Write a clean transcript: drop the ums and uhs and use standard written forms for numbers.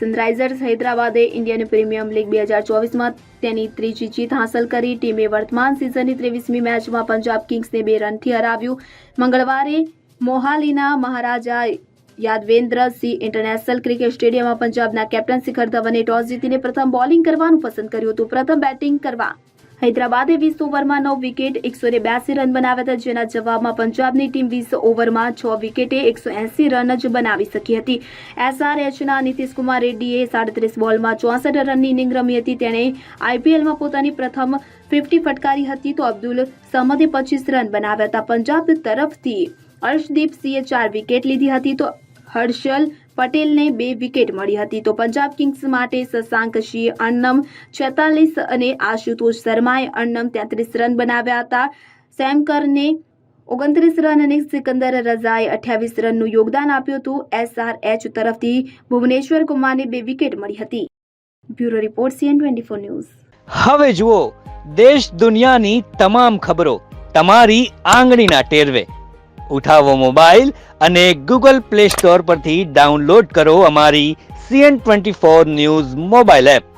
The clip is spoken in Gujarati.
સનરાઇઝર્સ હૈદરાબાદે ઇન્ડિયન પ્રીમિયર લીગ 2024માં તેની ત્રીજી જીત હાંસલ કરી. ટીમે વર્તમાન સિઝનની 23મી મેચમાં પંજાબ કિંગ્સને 2 રનથી હરાવ્યું. મંગળવારે મોહાલીના મહારાજા યાદવેન્દ્રસિંહ ઇન્ટરનેશનલ ક્રિકેટ સ્ટેડિયમમાં પંજાબના કેપ્ટન શિખર ધવને ટોસ જીતીને પ્રથમ બોલિંગ કરવાનું પસંદ કર્યું હતું. પ્રથમ બેટિંગ કરવા હૈદરાબાદે 20 ઓવરમાં 9 વિકેટ 182 રન બનાવ્યા હતા, જેના જવાબમાં પંજાબની ટીમ 20 ઓવરમાં 6 વિકેટે 180 રન જ બનાવી શકી હતી. SRHના નીતિશ કુમાર રેડ્ડીએ 37 બોલમાં 64 રનની ઇનિંગ રમી હતી. તેણે IPLમાં પોતાની પ્રથમ 50 ફટકારી હતી તો અબ્દુલ સમદે 25 રન બનાવ્યા હતા. પંજાબ તરફથી અર્શદીપસિંહે 4 વિકેટ લીધી હતી તો હર્ષલ પટેલને 2 વિકેટ મળી હતી. તો પંજાબ કિંગ્સ માટે શશાંક સિંહ અન્નમ 46 અને આશુતોષ શર્માએ અન્નમ 33 રન બનાવ્યા હતા. સેમકરને 29 રન અને સિકંદર રઝાએ 28 રનનું યોગદાન આપ્યું હતું. SRH તરફથી ભુવનેશ્વર કુમારને 2 વિકેટ મળી હતી. Bureau report CN24 news. હવે જુઓ દેશ દુનિયાની તમામ ખબરો તમારી આંગળીના ટેરવે. ઉઠાવો મોબાઈલ અને Google Play Store પરથી ડાઉનલોડ કરો અમારી CN24 ન્યૂઝ મોબાઈલ એપ.